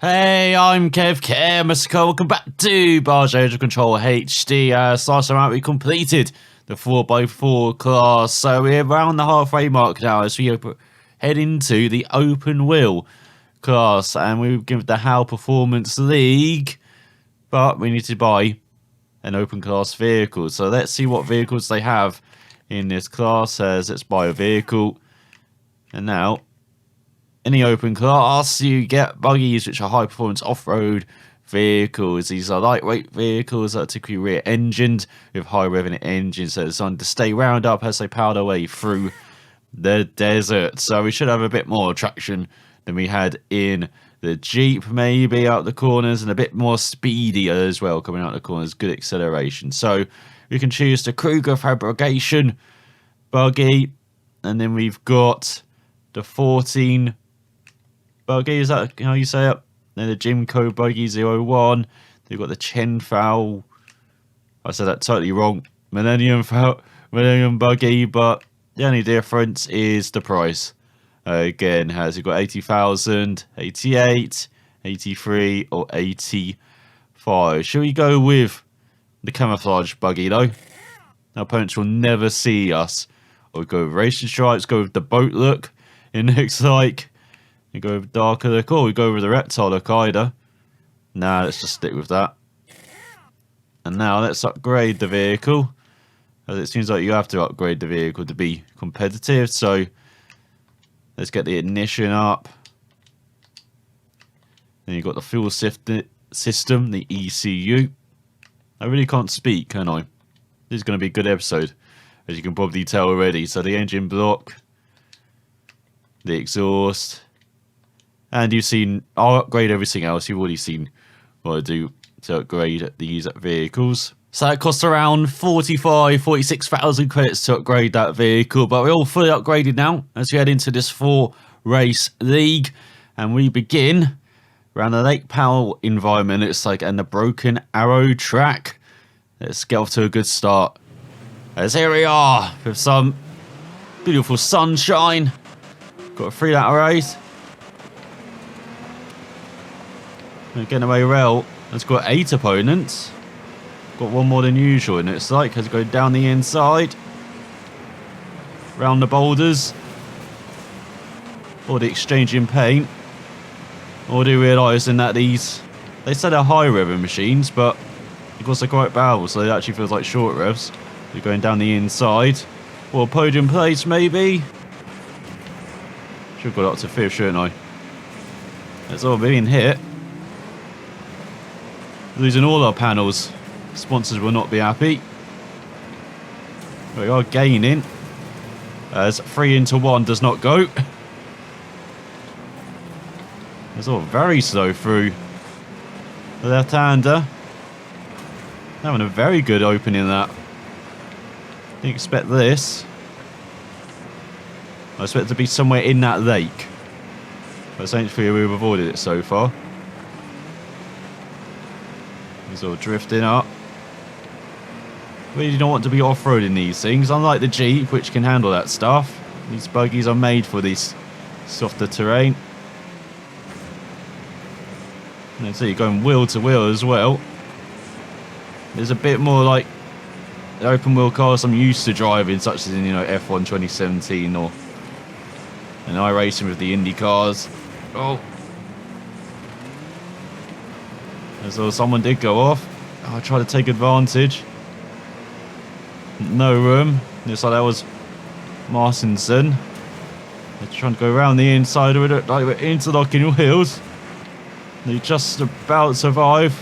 Hey, I'm ElusiveKev, Mr. Cole. Welcome back to Baja Age of Control HD. Last time out, we completed the 4x4 class, so we're around the halfway mark now as we head into the open wheel class, and we've given the HAL Performance League, but we need to buy an open class vehicle. So let's see what vehicles they have in this class. Let's buy a vehicle, and now in the open class, you get buggies, which are high-performance off-road vehicles. These are lightweight vehicles that are typically rear-engined with high-revenue engines that are designed to stay wound up as they power their way through the desert. So we should have a bit more traction than we had in the Jeep, maybe out the corners, and a bit more speedier as well coming out the corners. Good acceleration. So we can choose the Kruger Fabrication buggy, and then we've got the 14 buggy, is that how you say it? Then the Jimco buggy 01. They've got the Chenfao, I said that totally wrong, Millennium buggy, but the only difference is the price. Again, has it got 80,000, 88, 83, or 85? Should we go with the camouflage buggy though? Our opponents will never see us. Or we go with racing stripes, go with the boat look. It looks like you go with darker look, or we go with the reptile look either. Nah, let's just stick with that. And now let's upgrade the vehicle, as it seems like you have to upgrade the vehicle to be competitive. So let's get the ignition up. Then you've got the fuel system, the ECU. I really can't speak, can I? This is going to be a good episode, as you can probably tell already. So the engine block, the exhaust, and you've seen, I'll upgrade everything else. You've already seen what I do to upgrade these vehicles. So it costs around 46,000 credits to upgrade that vehicle, but we're all fully upgraded now as we head into this 4-race league, and we begin around the Lake Powell environment. It's like, and the Broken Arrow track. Let's get off to a good start, as here we are with some beautiful sunshine. Got a 3-lap race. Getting away well. It's got 8 opponents. Got one more than usual, and it's like has go down the inside, round the boulders, or the exchanging paint. Or do realising that these, they said they're high revving machines, but because they're quite powerful, so it actually feels like short revs. They're going down the inside, or podium place maybe. Should have got up to 5th, shouldn't I? It's all being hit. Losing all our panels. Sponsors will not be happy. We are gaining, as 3 into 1 does not go. It's all very slow through the left-hander. Having a very good opening that. Didn't expect this. I expect it to be somewhere in that lake, but thankfully we've avoided it so far. He's all drifting up. Really don't want to be off-roading these things, unlike the Jeep, which can handle that stuff. These buggies are made for this softer terrain. And so you're going wheel to wheel as well. There's a bit more like the open wheel cars I'm used to driving, such as in, F1 2017 or an iRacing with the Indy cars. Oh. As though someone did go off. Oh, I tried to take advantage. No room. Looks like that was Martinson. They're trying to go around the inside of it, like we're interlocking wheels. They just about survive.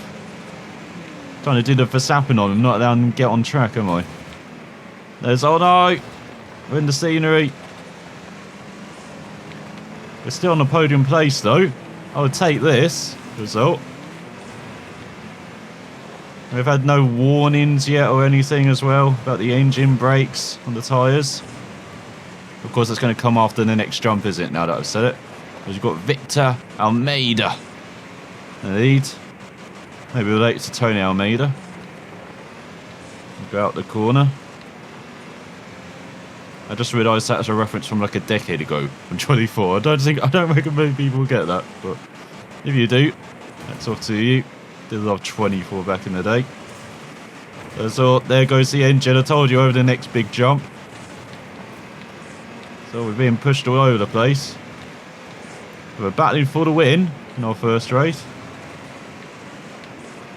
Trying to do the Verstappen on them, not allowing them to get on track, am I? There's, oh no! We're in the scenery. We're still on the podium place though. I would take this result. We've had no warnings yet or anything as well about the engine brakes on the tyres. Of course, it's going to come after the next jump, isn't it, now that I've said it? Because you've got Victor Almeida in the lead. Maybe related to Tony Almeida. Go out the corner. I just realised that's a reference from like a decade ago, from 24. I don't reckon many people get that, but If you do, that's off to you. Did love 24 back in the day. So there goes the engine. I told you, over the next big jump. So we're being pushed all over the place. We're battling for the win in our first race.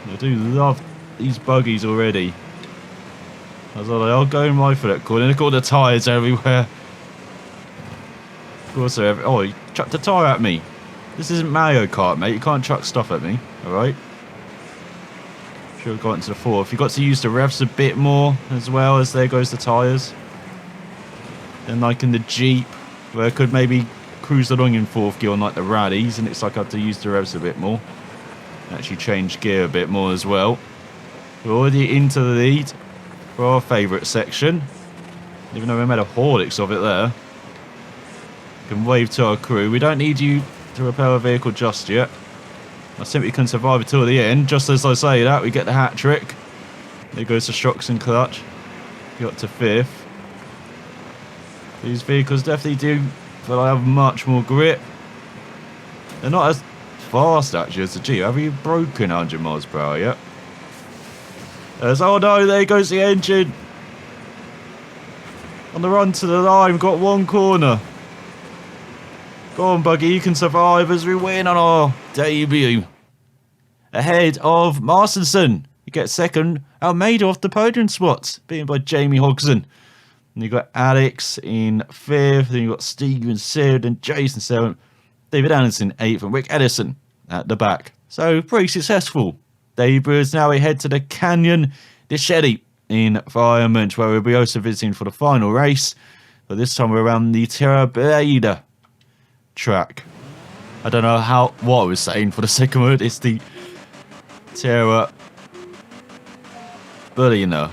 I do love these buggies already. As well, they are going right for that corner. They've got the tyres everywhere. Of course, oh, he chucked a tyre at me. This isn't Mario Kart, mate. You can't chuck stuff at me. Alright. Should have got into the fourth. You've got to use the revs a bit more as well, as there goes the tyres. And like in the Jeep, where I could maybe cruise along in fourth gear on like the rallies, and it's like I have to use the revs a bit more. Actually change gear a bit more as well. We're already into the lead for our favourite section. Even though we made a Horlicks of it there. Can wave to our crew. We don't need you to repair a vehicle just yet. I simply can survive until the end. Just as I say that, we get the hat trick. There goes the shocks and clutch. Got to fifth. These vehicles definitely do feel I have much more grip. They're not as fast actually as the Jeep. Have you broken 100 miles per hour yet? Oh no, there goes the engine. On the run to the line, got one corner. Go on, Buggy, you can survive as we win on our debut. Ahead of Masterson. You get second. Almeida off the podium spots, beaten by Jamie Hogson. And you got Alex in fifth. Then you got Steven third and Jason seventh. David Anderson eighth and Rick Edison at the back. So pretty successful. Debuts. Now we head to the Canyon de Shelly environment, where we'll be also visiting for the final race. But this time we're around the Terra Bella track. I don't know what I was saying for the second word. It's the Terra Bella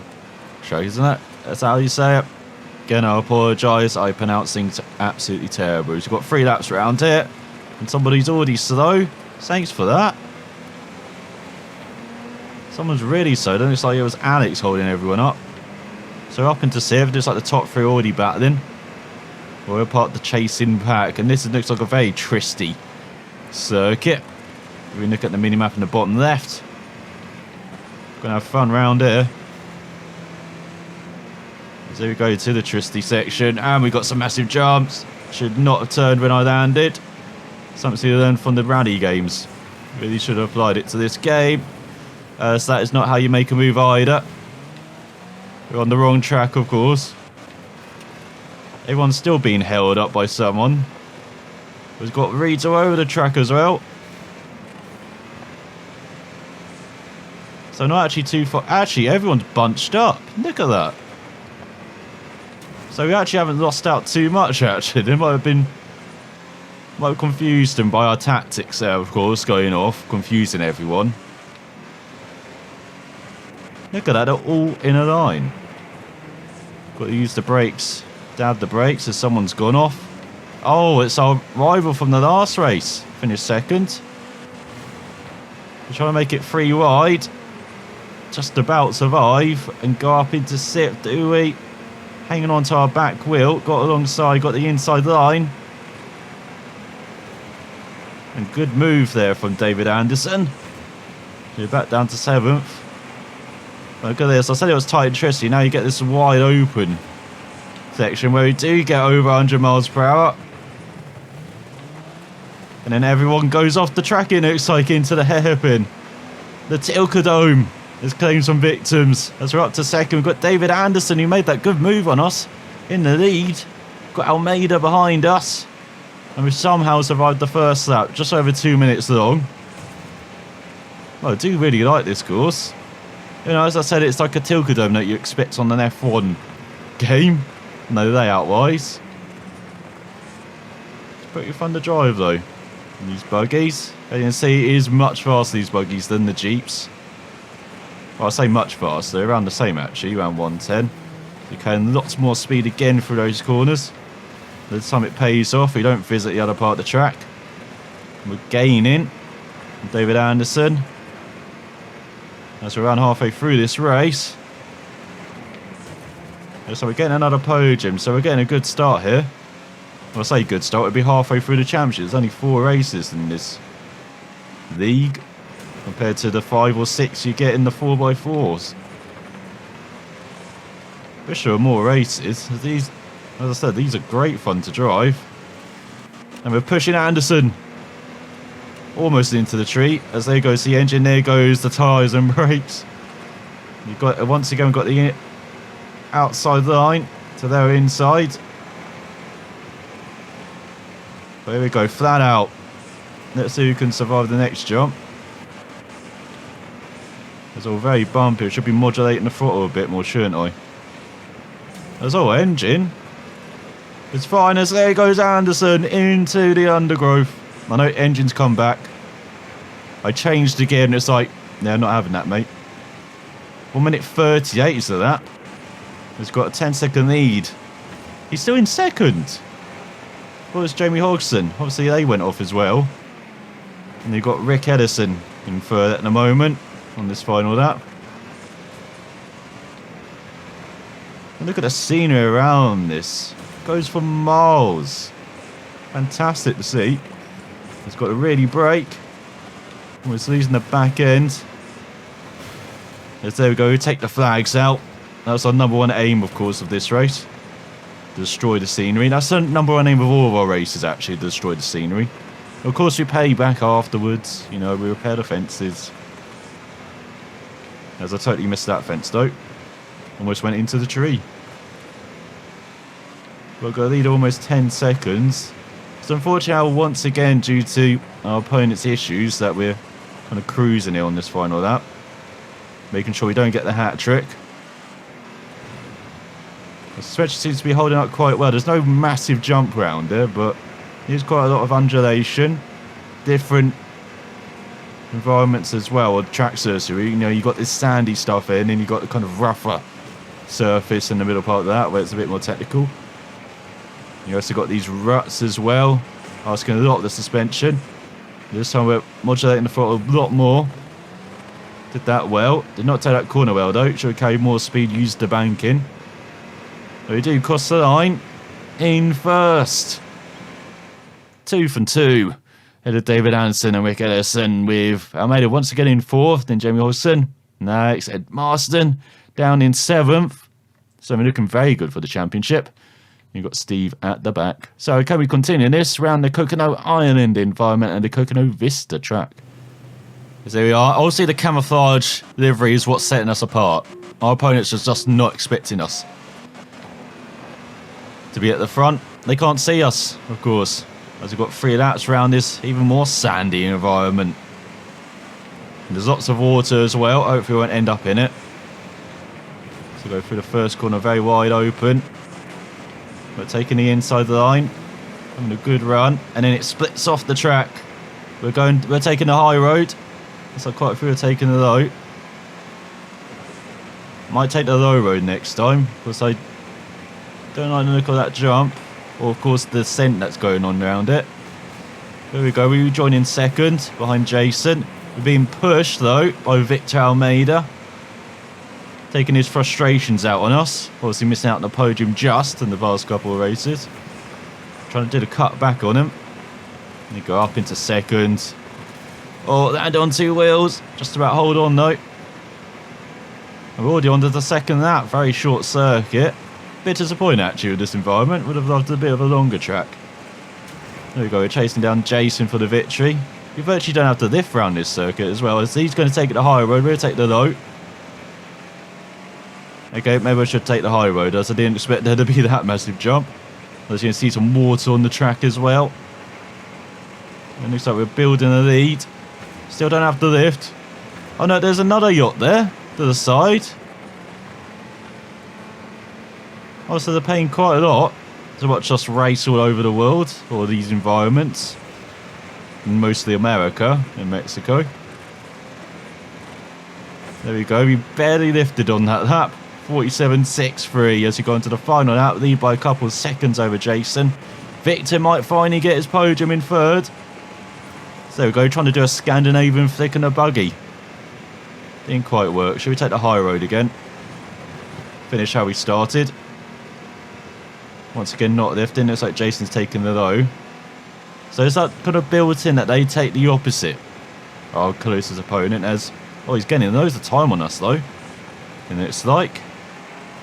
track, isn't it? That's how you say it. Again, I apologise. I pronounce things absolutely terrible. We've got 3 laps around here, and somebody's already slow. Thanks for that. Someone's really slow. It looks like it was Alex holding everyone up. So up into 7th, just like the top 3 already battling. We're part of the chasing pack, and this looks like a very twisty circuit. If we look at the mini-map in the bottom left, gonna have fun round here. So we go to the twisty section, and we got some massive jumps. Should not have turned when I landed. Something to learn from the rally games. Really should have applied it to this game. So that is not how you make a move either. We're on the wrong track, of course. Everyone's still being held up by someone. We've got reeds all over the track as well. So not actually too far. Actually, everyone's bunched up. Look at that. So we actually haven't lost out too much, actually. They might have confused them by our tactics there, of course, going off, confusing everyone. Look at that, they're all in a line. Got to use the brakes. Dab the brakes as someone's gone off. Oh, it's our rival from the last race. Finished second. We're trying to make it 3 wide. Just about survive and go up into 6th, do we? Hanging on to our back wheel. Got alongside, got the inside line. And good move there from David Anderson. We're back down to 7th. Look at this. I said it was tight and twisty. Now you get this wide open section where we do get over 100 miles per hour. And then everyone goes off the track, it looks like, into the hairpin. The Tilka Dome has claimed some victims. As we're up to second, we've got David Anderson, who made that good move on us in the lead. Got Almeida behind us. And we've somehow survived the first lap, just over 2 minutes long. Well, I do really like this course. You know, as I said, it's like a Tilka Dome that you expect on an F1 game. No layout-wise. It's pretty fun to drive, though. And these buggies, as you can see, it is much faster, these buggies, than the Jeeps. Well, I say much faster. They're around the same, actually, around 110. You can lots more speed again through those corners. By the time it pays off, we don't visit the other part of the track. We're gaining. David Anderson. As we're around halfway through this race. So we're getting another podium. So we're getting a good start here. Well, I say good start. It'll be halfway through the championship. There's only 4 races in this league compared to the 5 or 6 you get in the 4x4s. Wish there were more races. These, as I said, these are great fun to drive. And we're pushing Anderson almost into the tree. As there goes the engine, there goes the tyres and brakes. You've got, once again, we've got the outside line to their inside. There we go, flat out. Let's see who can survive the next jump. It's all very bumpy. It should be modulating the throttle a bit more, shouldn't I? There's all engine. It's fine as there goes Anderson into the undergrowth. I know engine's come back. I changed again and it's like, no, not having that, mate. 1 minute 38 is that. He's got a 10-second lead. He's still in second. Well, it's Jamie Hodgson. Obviously, they went off as well. And you've got Rick Edison in third at the moment on this final lap. And look at the scenery around this. It goes for miles. Fantastic to see. He's got to really brake. Almost losing the back end. As there we go, we take the flags out. That's our number 1 aim, of course, of this race. Destroy the scenery. That's the number 1 aim of all of our races, actually, to destroy the scenery. Of course, we pay back afterwards. You know, we repair the fences. As I totally missed that fence, though. Almost went into the tree. We've got to lead almost 10 seconds. So unfortunately, once again, due to our opponent's issues, that we're kind of cruising here on this final lap. Making sure we don't get the hat trick. The stretch seems to be holding up quite well. There's no massive jump round there, but there's quite a lot of undulation. Different environments as well, or track surface. You know, you've got this sandy stuff in, and you've got the kind of rougher surface in the middle part of that, where it's a bit more technical. You also got these ruts as well, asking a lot of the suspension. This time we're modulating the throttle a lot more. Did that well. Did not take that corner well though. Should have carried more speed, used the banking. But we do cross the line in first. 2 from 2. Head of David Anderson and Rick Ellison with Almeida once again in 4th. Then Jamie Hodgson. Next, Ed Marston down in 7th. So we're looking very good for the championship. You've got Steve at the back. So can we continue this round the Coconut Island environment and the Coconut Vista track? So there we are. Obviously the camouflage livery is what's setting us apart. Our opponents are just not expecting us to be at the front. They can't see us, of course, as we've got 3 laps around this even more sandy environment. And there's lots of water as well. Hopefully we won't end up in it. So go through the first corner very wide open. We're taking the inside line, having a good run, and then it splits off the track. We're taking the high road. Looks like quite a few are taking the low. Might take the low road next time, because I don't like the look of that jump, or of course the descent that's going on around it. There we go, we join in second behind Jason. We're being pushed though by Victor Almeida, taking his frustrations out on us. Obviously missing out on the podium just in the last couple of races. Trying to do the cut back on him. And he go up into second. Oh, land on 2 wheels. Just about hold on though. We're already on to the second lap. Very short circuit. Bit disappointing actually with this environment. Would have loved a bit of a longer track. There we go. We're chasing down Jason for the victory. We virtually don't have to lift around this circuit as well, as he's going to take it the high road. We're going to take the low. Okay, maybe I should take the high road, as I didn't expect there to be that massive jump. As you can see, some water on the track as well. It looks like we're building a lead. Still don't have to lift. Oh no, there's another yacht there to the side. Oh, so they're paying quite a lot to watch us race all over the world, or these environments. Mostly America and Mexico. There we go, we barely lifted on that lap. 47.63 as we go into the final lap, lead by a couple of seconds over Jason. Victor might finally get his podium in third. So there we go, trying to do a Scandinavian flick and a buggy. Didn't quite work. Should we take the high road again? Finish how we started. Once again, not lifting. Looks like Jason's taking the low. So is that kind of built in that they take the opposite our closest opponent as... Oh, he's getting loads of time on us, though. And it's like...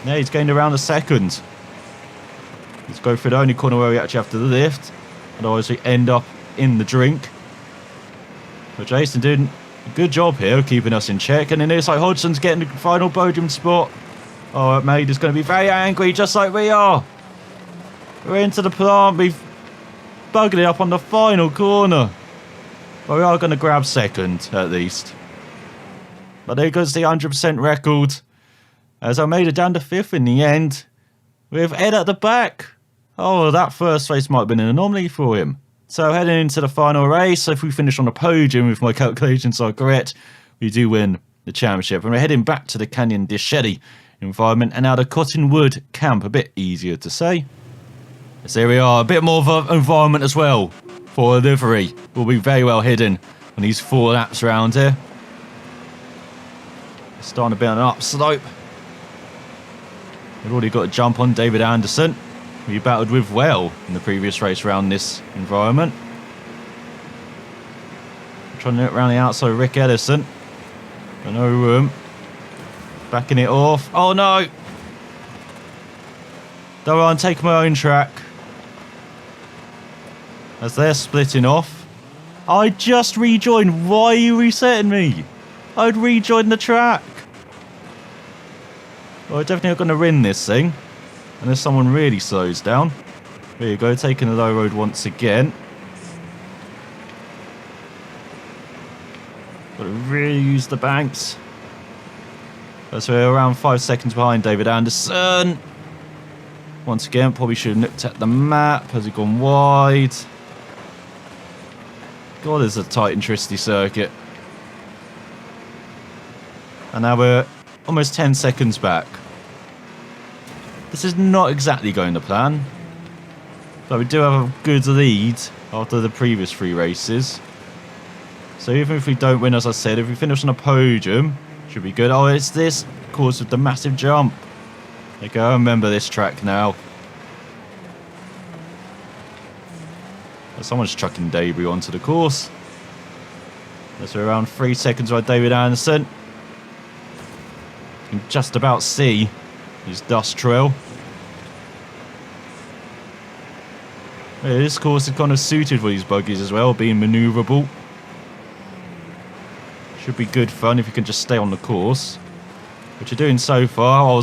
Yeah, he's gained around a second. Let's go through the only corner where we actually have to lift. Otherwise, we end up in the drink. But Jason doing a good job here, keeping us in check. And then it's like Hodgson's getting the final podium spot. Oh, mate is going to be very angry, just like we are. We're into the plant. We've buggered it up on the final corner. But we are going to grab second, at least. But there goes the 100% record. As I made it down to 5th in the end. With Ed at the back. Oh, that first race might have been an anomaly for him. So heading into the final race, if we finish on the podium, if my calculations are correct, we do win the championship. And we're heading back to the Canyon de Shetty environment. And now the Cottonwood camp, a bit easier to say. So here we are, a bit more of an environment as well for a livery. Will be very well hidden on these 4 laps around here. Starting a bit on an upslope. We've already got a jump on David Anderson, who we battled with well in the previous race around this environment. Trying to look around the outside of Rick Edison. Got no room. Backing it off. Oh no! Don't run, take my own track. As they're splitting off. I just rejoined. Why are you resetting me? I'd rejoin the track. Well, we're definitely not going to win this thing. Unless someone really slows down. There you go, taking the low road once again. Got to really use the banks. So we're around 5 seconds behind David Anderson. Once again, probably should have looked at the map. Has he gone wide? God, there's a tight and twisty circuit. And now we're almost 10 seconds back. This is not exactly going to plan. But we do have a good lead after the previous 3 races. So even if we don't win, as I said, if we finish on a podium, should be good. Oh, it's this course with the massive jump. There you go, I remember this track now. Someone's chucking debris onto the course. That's around 3 seconds by David Anderson. You can just about see his dust trail. Yeah, this course is kind of suited for these buggies as well, being manoeuvrable. Should be good fun if you can just stay on the course. Which you're doing so far.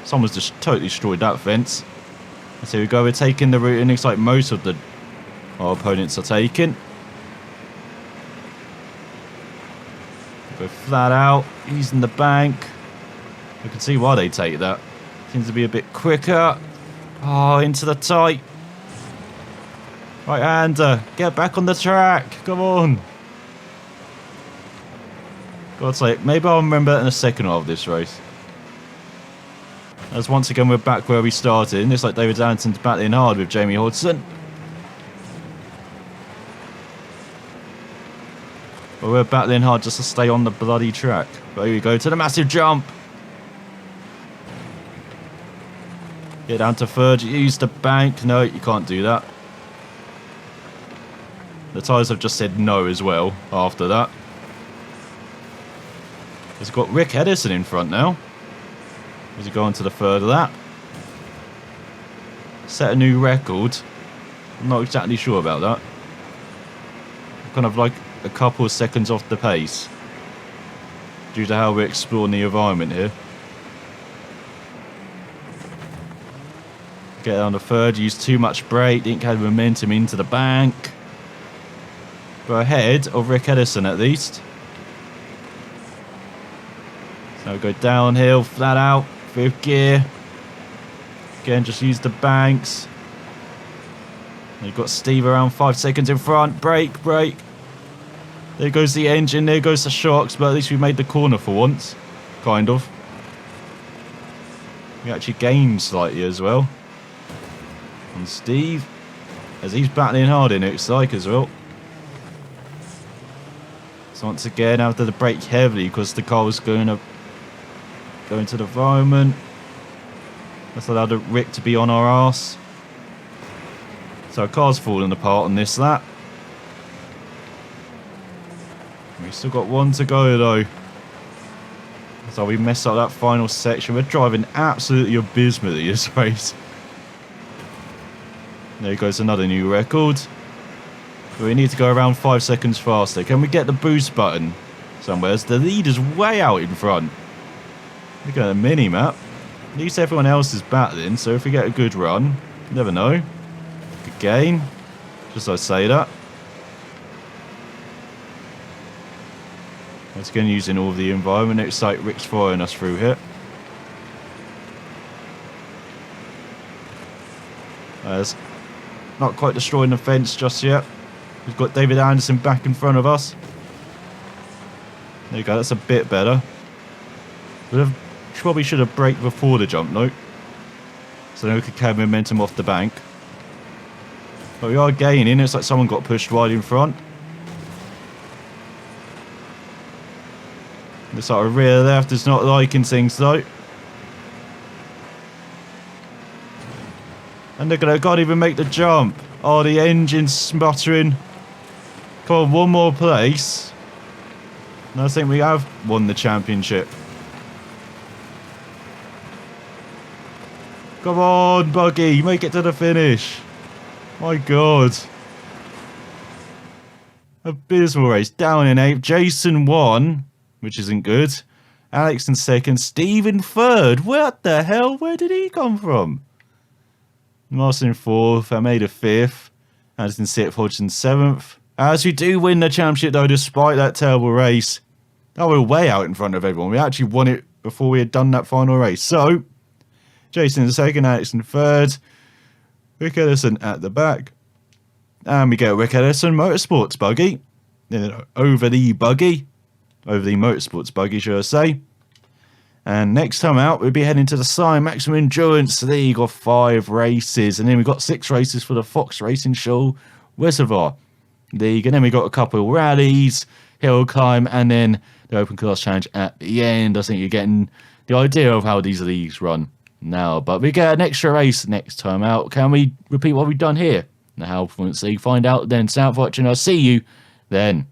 Someone's just totally destroyed that fence. And so here we go, we're taking the route, and it looks like most of our opponents are taking. Go flat out, using the bank. You can see why they take that. Seems to be a bit quicker. Oh, into the tight. Right hander, get back on the track. Come on. God's sake, maybe I'll remember that in the second half of this race. As once again we're back where we started. And it's like David Anderson's battling hard with Jamie Hodgson. But we're battling hard just to stay on the bloody track. But here we go to the massive jump. Get down to third, use the bank. No, you can't do that. The tyres have just said no as well after that. He's got Rick Edison in front now. As he go on to the third lap. Set a new record. I'm not exactly sure about that. Kind of like a couple of seconds off the pace. Due to how we're exploring the environment here. Get on the third, use too much brake, didn't carry momentum into the bank. We're ahead of Rick Edison at least. So we go downhill, flat out, 5th gear. Again, just use the banks. And you've got Steve around 5 seconds in front, brake. There goes the engine, there goes the shocks, but at least we made the corner for once. Kind of. We actually gained slightly as well. And Steve, as he's battling hard in it, looks like as well. So once again, after the brake heavily because the car was going to go into the environment. That's allowed Rick to be on our arse. So our car's falling apart on this lap. We We've still got one to go though. So we messed up that final section. We're driving absolutely abysmally this race. There goes another new record. But we need to go around 5 seconds faster. Can we get the boost button somewhere? The leader's way out in front. Look at the mini-map. At least everyone else is battling, so if we get a good run, you never know. Good gain. Just I say that. Once again, using all of the environment. Looks like Rick's following us through here. There's not quite destroying the fence just yet. We've got David Anderson back in front of us. There you go, that's a bit better. Probably should have braked before the jump note. So then we could carry momentum off the bank. But we are gaining. It's like someone got pushed wide in front. Looks like our rear left is not liking things though. And look at it, can't even make the jump. Oh, the engine's sputtering. Come on, one more place. And I think we have won the championship. Come on, Buggy, make it to the finish. My God. Abysmal race. Down in 8th. Jason won, which isn't good. Alex in 2nd. Steve in 3rd. What the hell? Where did he come from? Martin in 4th. I made a 5th. Anderson 6th. Hodgson 7th. As we do win the championship, though, despite that terrible race. Oh, we're way out in front of everyone. We actually won it before we had done that final race. So, Jason in 2nd. Alex in 3rd. Rick Ellison at the back. And we get Rick Ellison Motorsports Buggy. Over the Buggy. Over the Motorsports Buggy, should I say. And next time out, we'll be heading to the Sign Maximum Endurance League of 5 races. And then we've got 6 races for the Fox Racing Show Reservoir League. And then we've got a couple of rallies, hill climb, and then the Open Class Challenge at the end. I think you're getting the idea of how these leagues run now. But we get an extra race next time out. Can we repeat what we've done here? The Hal Performance League. Find out then. Sound watching. I'll see you then.